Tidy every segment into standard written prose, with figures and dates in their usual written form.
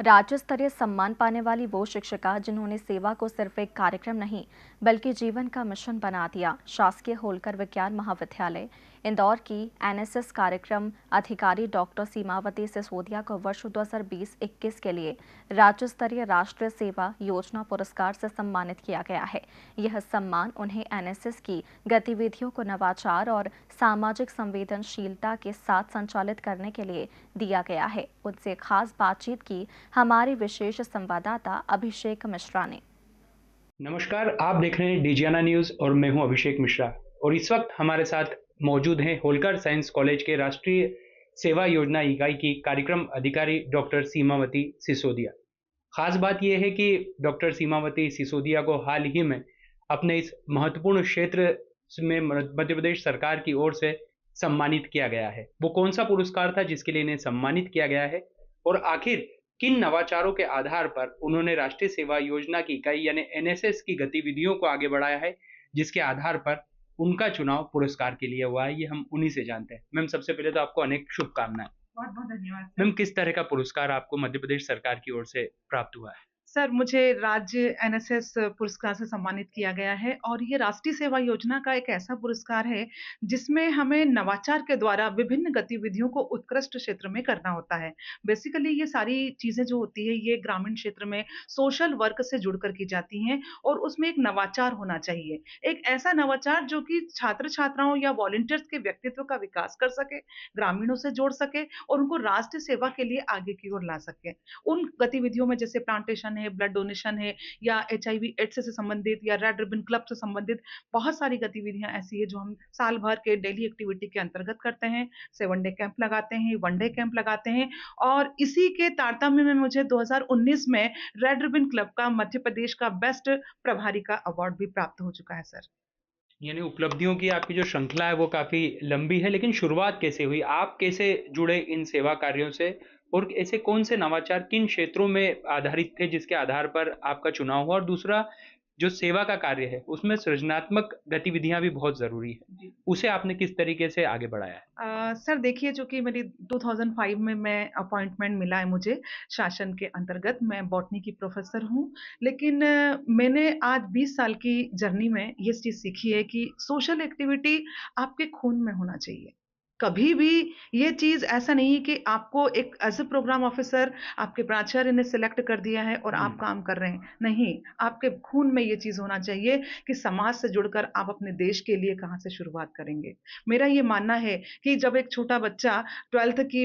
राज्य स्तरीय सम्मान पाने वाली वो शिक्षिका जिन्होंने सेवा को सिर्फ एक कार्यक्रम नहीं बल्कि जीवन का मिशन बना दिया। शासकीय होलकर विज्ञान महाविद्यालय इंदौर की एनएसएस कार्यक्रम अधिकारी डॉक्टर सीमावती सिसोदिया को वर्ष 2020-21 के लिए राज्य स्तरीय राष्ट्रीय सेवा योजना पुरस्कार से सम्मानित किया गया है। यह सम्मान उन्हें एनएसएस की गतिविधियों को नवाचार और सामाजिक संवेदनशीलता के साथ संचालित करने के लिए दिया गया है। उनसे खास बातचीत की हमारे विशेष संवाददाता अभिषेक मिश्रा ने। नमस्कार, आप देख रहे हैं डीजियाना न्यूज और मैं हूं अभिषेक मिश्रा और इस वक्त हमारे साथ मौजूद हैं होलकर साइंस कॉलेज के राष्ट्रीय सेवा योजना इकाई की कार्यक्रम अधिकारी डॉक्टर सीमावती सिसोदिया। खास बात यह है कि डॉक्टर सीमावती सिसोदिया को हाल ही में अपने इस महत्वपूर्ण क्षेत्र में मध्य प्रदेश सरकार की ओर से सम्मानित किया गया है। वो कौन सा पुरस्कार था जिसके लिए इन्हें सम्मानित किया गया है और आखिर किन नवाचारों के आधार पर उन्होंने राष्ट्रीय सेवा योजना की इकाई यानी एनएसएस की गतिविधियों को आगे बढ़ाया है, जिसके आधार पर उनका चुनाव पुरस्कार के लिए हुआ है, ये हम उन्हीं से जानते हैं। मैम, सबसे पहले तो आपको अनेक शुभकामनाएं। बहुत बहुत धन्यवाद। मैम, किस तरह का पुरस्कार आपको मध्य प्रदेश सरकार की ओर से प्राप्त हुआ है? सर, मुझे राज्य एनएसएस पुरस्कार से सम्मानित किया गया है और ये राष्ट्रीय सेवा योजना का एक ऐसा पुरस्कार है जिसमें हमें नवाचार के द्वारा विभिन्न गतिविधियों को उत्कृष्ट क्षेत्र में करना होता है। बेसिकली ये सारी चीजें जो होती है ये ग्रामीण क्षेत्र में सोशल वर्क से जुड़कर की जाती हैं और उसमें एक नवाचार होना चाहिए। एक ऐसा नवाचार जो कि छात्र छात्राओं या वॉलंटियर्स के व्यक्तित्व का विकास कर सके, ग्रामीणों से जोड़ सके और उनको राष्ट्र सेवा के लिए आगे की ओर ला सके। उन गतिविधियों में जैसे प्लांटेशन है, ब्लड डोनेशन है या एचआईवी एड्स से संबंधित या रेड रिबन क्लब से संबंधित बहुत सारी गतिविधियां ऐसी है जो हम साल भर के डेली एक्टिविटी के अंतर्गत करते हैं। 7 डे कैंप लगाते हैं, 1 डे कैंप लगाते हैं और इसी के तारतम्य में मुझे 2019 में रेड रिबन क्लब का मध्य प्रदेश का बेस्ट प्रभारी का अवार्ड भी प्राप्त हो चुका है सर। यानी उपलब्धियों की आपकी जो श्रृंखला है वो काफी लंबी है, लेकिन शुरुआत कैसे हुई? आप कैसे जुड़े इन सेवा कार्यों से और ऐसे कौन से नवाचार किन क्षेत्रों में आधारित थे जिसके आधार पर आपका चुनाव हुआ? और दूसरा, जो सेवा का कार्य है उसमें सृजनात्मक गतिविधियां भी बहुत जरूरी है, उसे आपने किस तरीके से आगे बढ़ाया है? सर देखिए, चूंकि मेरी 2005 में मैं अपॉइंटमेंट मिला है मुझे शासन के अंतर्गत, मैं बॉटनी की प्रोफेसर हूँ। लेकिन मैंने आज 20 साल की जर्नी में ये चीज़ सीखी है कि सोशल एक्टिविटी आपके खून में होना चाहिए। कभी भी ये चीज़ ऐसा नहीं है कि आपको एक एज़ अ प्रोग्राम ऑफिसर आपके प्राचार्य ने सिलेक्ट कर दिया है और आप काम कर रहे हैं। नहीं, आपके खून में ये चीज़ होना चाहिए कि समाज से जुड़कर आप अपने देश के लिए कहाँ से शुरुआत करेंगे। मेरा ये मानना है कि जब एक छोटा बच्चा 12th की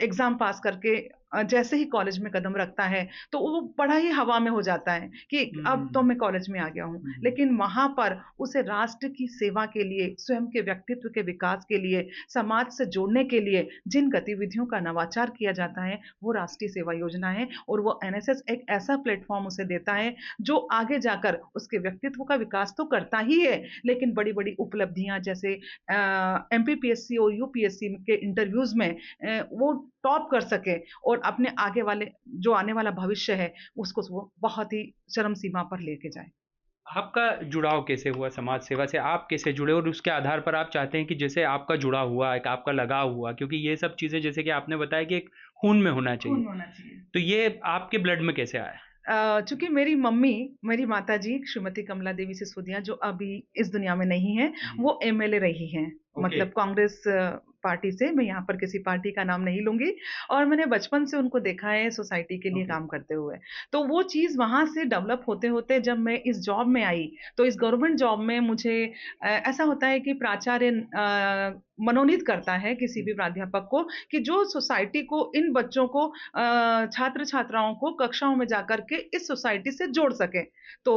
एग्ज़ाम पास करके जैसे ही कॉलेज में कदम रखता है, तो वो बड़ा ही हवा में हो जाता है कि अब तो मैं कॉलेज में आ गया हूँ। लेकिन वहाँ पर उसे राष्ट्र की सेवा के लिए, स्वयं के व्यक्तित्व के विकास के लिए, समाज से जोड़ने के लिए जिन गतिविधियों का नवाचार किया जाता है, वो राष्ट्रीय सेवा योजना है और वो एनएसएस एक ऐसा प्लेटफ़ॉर्म उसे देता है, जो आगे जाकर उसके व्यक्तित्व का विकास तो करता ही है, लेकिन बड़ी-बड़ी उपलब्धियाँ जैसे एमपीपीएससी और यूपीएससी के इंटरव्यूज़ में वो टॉप कर सके और अपने आगे वाले जो आने वाला भविष्य है उसको वो बहुत ही चरम सीमा पर लेके जाए। आपका जुड़ाव कैसे हुआ समाज सेवा से? आप कैसे जुड़े और उसके आधार पर आप चाहते हैं कि जैसे आपका जुड़ा हुआ, एक आपका लगाव हुआ, क्योंकि ये सब चीज़ें जैसे कि आपने बताया कि एक खून में होना खून चाहिए, होना चाहिए। तो ये आपके ब्लड में कैसे आया? चूँकि मेरी माताजी श्रीमती कमला देवी सिसोदिया जो अभी इस दुनिया में नहीं हैं, वो एमएलए रही हैं। मतलब कांग्रेस पार्टी से, मैं यहाँ पर किसी पार्टी का नाम नहीं लूँगी और मैंने बचपन से उनको देखा है सोसाइटी के लिए काम करते हुए। तो वो चीज़ वहाँ से डेवलप होते-होते जब मैं इस जॉब में आई, तो इस गवर्नमेंट जॉब में मुझे ऐसा होता है कि प्राचार्य मनोनीत करता है किसी भी प्राध्यापक को कि जो सोसाइटी को, इन बच्चों को छात्र-छात्राओं को कक्षाओं में जाकर के इस सोसाइटी से जोड़ सके। तो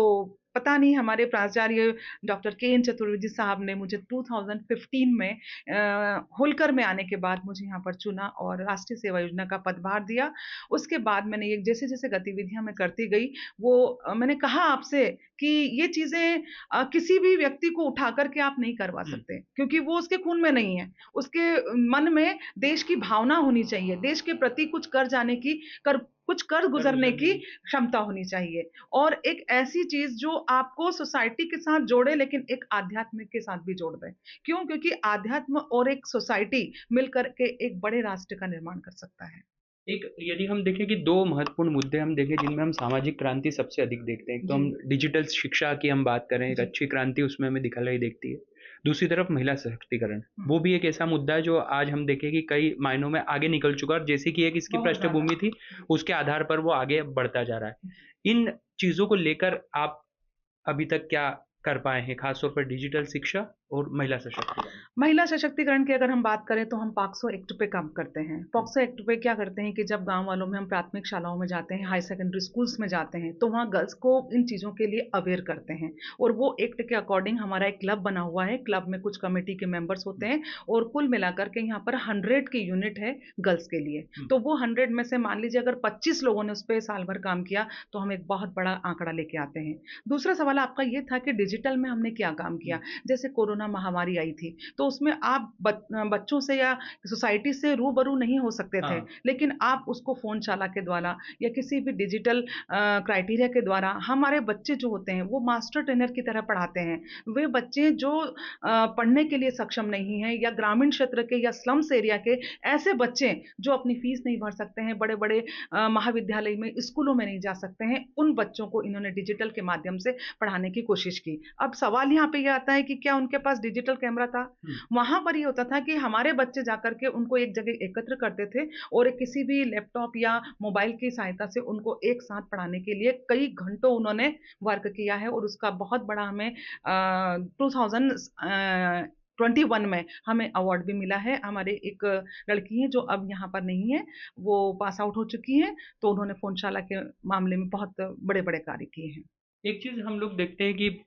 पता नहीं हमारे प्राचार्य डॉक्टर के.एन. चतुर्वेदी साहब ने मुझे 2015 में होलकर में आने के बाद मुझे यहाँ पर चुना और राष्ट्रीय सेवा योजना का पदभार दिया। उसके बाद मैंने ये जैसे-जैसे गतिविधियाँ मैं करती गई, वो मैंने कहा आपसे कि ये चीज़ें किसी भी व्यक्ति को उठा कर के आप नहीं करवा सकते, क्योंकि वो उसके खून में नहीं है। उसके मन में देश की भावना होनी चाहिए, देश के प्रति कुछ कर गुज़रने की क्षमता होनी चाहिए और एक ऐसी चीज़ जो आपको सोसाइटी के साथ जोड़े लेकिन एक आध्यात्म के साथ भी जोड़ दे। क्यों? क्योंकि आध्यात्म और एक सोसाइटी मिलकर के एक बड़े राष्ट्र का निर्माण कर सकता है। एक यदि हम देखें कि दो महत्वपूर्ण मुद्दे हम देखें जिनमें हम सामाजिक क्रांति सबसे अधिक देखते हैं, तो हम डिजिटल शिक्षा की हम बात करें, एक अच्छी क्रांति उसमें हमें दिखा रही दिखती है। दूसरी तरफ महिला सशक्तिकरण, वो भी एक ऐसा मुद्दा है जो आज हम देखें कि कई मायनों में आगे निकल चुका है, और जैसे कि एक इसकी पृष्ठभूमि थी उसके आधार पर वो आगे बढ़ता जा रहा है। इन चीजों को लेकर आप अभी तक क्या कर पाए हैं, खासतौर पर डिजिटल शिक्षा और महिला सशक्तिकरण? महिला सशक्तिकरण की अगर हम बात करें तो हम पॉक्सो एक्ट पे काम करते हैं। पॉक्सो एक्ट पे क्या करते हैं कि जब गांव वालों में हम प्राथमिक शालाओं में जाते हैं, हाई सेकेंडरी स्कूल्स में जाते हैं, तो वहाँ गर्ल्स को इन चीज़ों के लिए अवेयर करते हैं। और वो एक्ट के अकॉर्डिंग हमारा एक क्लब बना हुआ है। क्लब में कुछ कमेटी के मेंबर्स होते हैं और कुल मिलाकर के यहाँ पर 100 की यूनिट है गर्ल्स के लिए। तो वो 100 में से मान लीजिए अगर 25 लोगों ने उस पर साल भर काम किया तो हम एक बहुत बड़ा आंकड़ा लेके आते हैं। दूसरा सवाल आपका ये था कि डिजिटल में हमने क्या काम किया। जैसे कोरोना महामारी आई थी, तो उसमें आप बच्चों से या सोसाइटी से रूबरू नहीं हो सकते थे, लेकिन आप उसको फोन चाला के द्वारा या किसी भी डिजिटल क्राइटेरिया के द्वारा हमारे बच्चे जो होते हैं वो मास्टर ट्रेनर की तरह पढ़ाते हैं। वे बच्चे जो पढ़ने के लिए सक्षम नहीं है, या ग्रामीण क्षेत्र के या स्लम्स एरिया के ऐसे बच्चे जो अपनी फीस नहीं भर सकते हैं, बड़े बड़े महाविद्यालय में, स्कूलों में नहीं जा सकते हैं, उन बच्चों को इन्होंने डिजिटल के माध्यम से पढ़ाने की कोशिश की। अब सवाल यहाँ पे ये आता है कि क्या उनके पास डिजिटल कैमरा था? वहां पर ये होता था कि हमारे बच्चे जाकर के उनको एक जगह एकत्र करते थे और किसी भी लैपटॉप या मोबाइल की सहायता से उनको एक साथ पढ़ाने के लिए कई घंटों उन्होंने वर्क किया है। और उसका बहुत बड़ा हमें 2021 में हमें अवार्ड भी मिला है। हमारे एक लड़की है जो अब यहाँ पर नहीं है, वो पास आउट हो चुकी है, तो उन्होंने फोनशाला के मामले में बहुत बड़े बड़े कार्य किए हैं। एक चीज हम लोग देखते हैं कि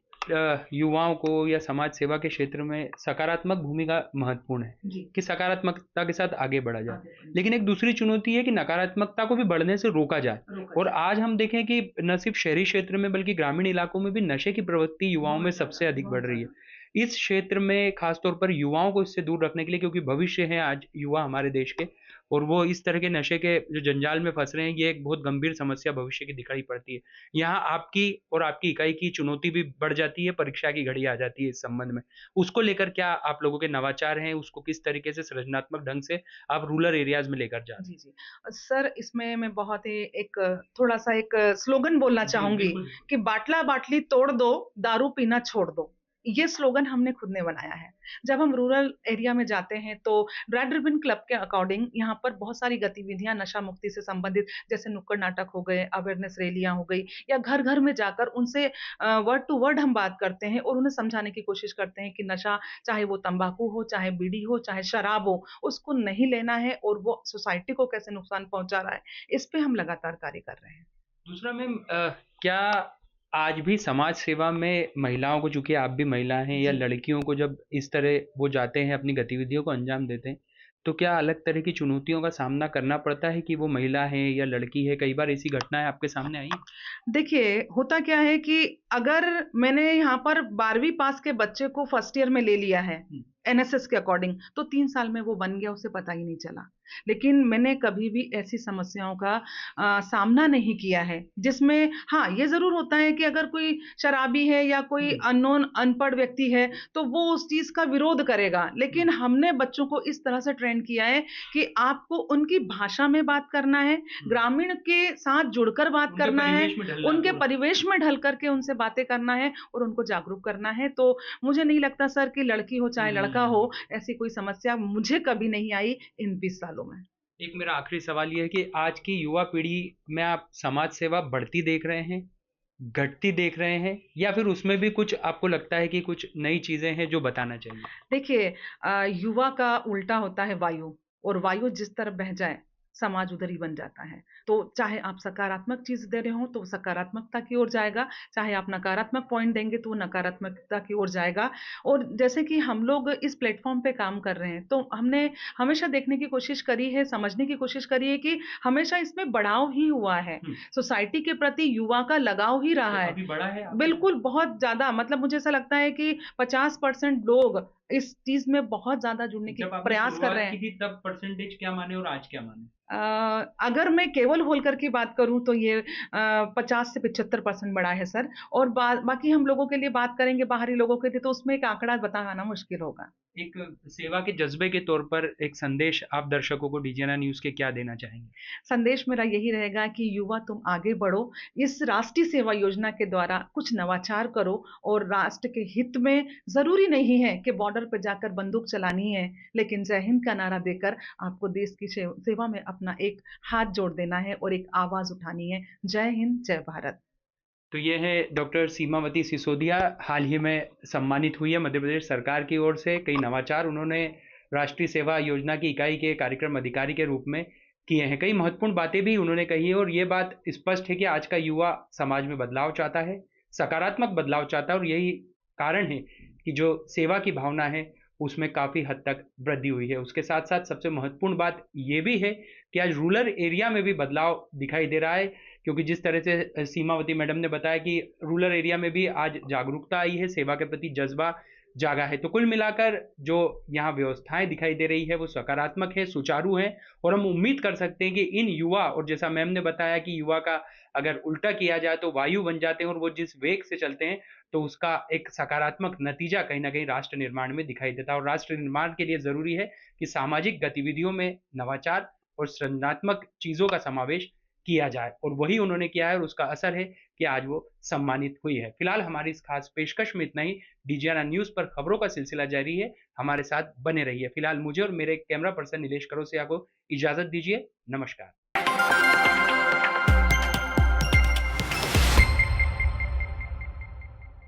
युवाओं को या समाज सेवा के क्षेत्र में सकारात्मक भूमिका महत्वपूर्ण है कि सकारात्मकता के साथ आगे बढ़ा जाए, लेकिन एक दूसरी चुनौती है कि नकारात्मकता को भी बढ़ने से रोका जाए। और आज हम देखें कि न सिर्फ शहरी क्षेत्र में बल्कि ग्रामीण इलाकों में भी नशे की प्रवृत्ति युवाओं में सबसे अधिक बढ़ रही है। इस क्षेत्र में खासतौर पर युवाओं को इससे दूर रखने के लिए, क्योंकि भविष्य है आज युवा हमारे देश के, और वो इस तरह के नशे के जो जंजाल में फंस रहे हैं, ये एक बहुत गंभीर समस्या भविष्य की दिखाई पड़ती है। यहाँ आपकी और आपकी इकाई की चुनौती भी बढ़ जाती है, परीक्षा की घड़ी आ जाती है इस संबंध में। उसको लेकर क्या आप लोगों के नवाचार हैं, उसको किस तरीके से सृजनात्मक ढंग से आप रूरल एरियाज में लेकर जा रहे हैं? जी, जी। सर, इसमें मैं बहुत ही एक थोड़ा-सा एक स्लोगन बोलना चाहूँगी कि बाटला बाटली तोड़ दो, दारू पीना छोड़ दो। ये स्लोगन हमने खुद ने बनाया है। जब हम रूरल एरिया में जाते हैं तो रेड रिबन क्लब के अकॉर्डिंग यहाँ पर बहुत सारी गतिविधियाँ नशा मुक्ति से संबंधित, जैसे नुक्कड़ नाटक हो गए, अवेयरनेस रैलियाँ हो गई, या घर-घर में जाकर उनसे वर्ड टू वर्ड हम बात करते हैं और उन्हें समझाने की कोशिश करते हैं कि नशा, चाहे वो तंबाकू हो, चाहे बीड़ी हो, चाहे शराब हो, उसको नहीं लेना है और वो सोसाइटी को कैसे नुकसान पहुँचा रहा है, इस पे हम लगातार कार्य कर रहे हैं। दूसरा मैम, क्या आज भी समाज सेवा में महिलाओं को, चूंकि आप भी महिला हैं, या लड़कियों को जब इस तरह वो जाते हैं अपनी गतिविधियों को अंजाम देते हैं, तो क्या अलग तरह की चुनौतियों का सामना करना पड़ता है कि वो महिला है या लड़की है? कई बार ऐसी घटनाएं आपके सामने आई? देखिए, होता क्या है कि अगर मैंने यहाँ पर 12वीं पास के बच्चे को फर्स्ट ईयर में ले लिया है एनएसएस के अकॉर्डिंग, तो 3 साल में वो बन गया, उसे पता ही नहीं चला। लेकिन मैंने कभी भी ऐसी समस्याओं का सामना नहीं किया है, जिसमें हाँ, ये ज़रूर होता है कि अगर कोई शराबी है या कोई अननोन अनपढ़ व्यक्ति है, तो वो उस चीज़ का विरोध करेगा। लेकिन हमने बच्चों को इस तरह से ट्रेन किया है कि आपको उनकी भाषा में बात करना है, ग्रामीण के साथ जुड़कर बात करना है, उनके परिवेश में ढल करके उनसे बातें करना है और उनको जागरूक करना है। तो मुझे नहीं लगता सर कि लड़की हो चाहे लड़का हो, ऐसी कोई समस्या मुझे कभी नहीं आई इन 20 सालों में। एक मेरा आखिरी सवाल ये है कि आज की युवा पीढ़ी में आप समाज सेवा बढ़ती देख रहे हैं, घटती देख रहे हैं, या फिर उसमें भी कुछ आपको लगता है कि कुछ नई चीजें हैं जो बताना चाहिए? देखिए, युवा का उल्टा होता है वायु, और वायु जिस तरफ बह जाए समाज उधर ही बन जाता है। तो चाहे आप सकारात्मक चीज़ दे रहे हो तो सकारात्मकता की ओर जाएगा, चाहे आप नकारात्मक पॉइंट देंगे तो वो नकारात्मकता की ओर जाएगा। और जैसे कि हम लोग इस प्लेटफ़ॉर्म पे काम कर रहे हैं, तो हमने हमेशा देखने की कोशिश करी है, समझने की कोशिश करी है कि हमेशा इसमें बढ़ाव ही हुआ है। सोसाइटी के प्रति युवा का लगाव ही रहा है। अभी बढ़ा है बिल्कुल, बहुत ज़्यादा, मतलब मुझे ऐसा लगता है कि 50% लोग इस चीज़ में बहुत ज़्यादा जुड़ने की प्रयास कर रहे हैं। तब परसेंटेज क्या माने और आज क्या माने? अगर मैं केवल होलकर की बात करूं तो ये 50 से 75% बढ़ा है सर। और बाकी हम लोगों के लिए बात करेंगे, बाहरी लोगों के लिए, तो उसमें एक आंकड़ा बताना मुश्किल होगा। एक सेवा के जज्बे के तौर पर एक संदेश आप दर्शकों को डीजीएनआर न्यूज के क्या देना चाहेंगे? संदेश मेरा यही रहेगा कि युवा तुम आगे बढ़ो, इस राष्ट्रीय सेवा योजना के द्वारा कुछ नवाचार करो और राष्ट्र के हित में ज़रूरी नहीं है कि बॉर्डर पे जाकर बंदूक चलानी है, लेकिन जय हिंद का नारा देकर आपको देश की सेवा में अपना एक हाथ जोड़ देना है और एक आवाज़ उठानी है। जय हिंद, जय भारत। तो ये है डॉक्टर सीमावती सिसोदिया, हाल ही में सम्मानित हुई है मध्य प्रदेश सरकार की ओर से। कई नवाचार उन्होंने राष्ट्रीय सेवा योजना की इकाई के कार्यक्रम अधिकारी के रूप में किए हैं। कई महत्वपूर्ण बातें भी उन्होंने कही है और ये बात स्पष्ट है कि आज का युवा समाज में बदलाव चाहता है, सकारात्मक बदलाव चाहता है और यही कारण है कि जो सेवा की भावना है उसमें काफ़ी हद तक वृद्धि हुई है। उसके साथ साथ सबसे महत्वपूर्ण बात ये भी है कि आज रूरल एरिया में भी बदलाव दिखाई दे रहा है, क्योंकि जिस तरह से सीमावती मैडम ने बताया कि रूरल एरिया में भी आज जागरूकता आई है, सेवा के प्रति जज्बा जागा है। तो कुल मिलाकर जो यहाँ व्यवस्थाएं दिखाई दे रही है वो सकारात्मक है, सुचारू है और हम उम्मीद कर सकते हैं कि इन युवा, और जैसा मैम ने बताया कि युवा का अगर उल्टा किया जाए तो वायु बन जाते हैं और वो जिस वेग से चलते हैं तो उसका एक सकारात्मक नतीजा कहीं ना कहीं राष्ट्र निर्माण में दिखाई देता है। और राष्ट्र निर्माण के लिए जरूरी है कि सामाजिक गतिविधियों में नवाचार और सृजनात्मक चीजों का समावेश किया जाए, और वही उन्होंने किया है और उसका असर है कि आज वो सम्मानित हुई है। फिलहाल हमारी इस खास पेशकश में इतना ही। डीजीएनआर न्यूज पर खबरों का सिलसिला जारी है, हमारे साथ बने रहिए। फिलहाल मुझे और मेरे कैमरा पर्सन नीलेश करो से आपको इजाजत दीजिए। नमस्कार।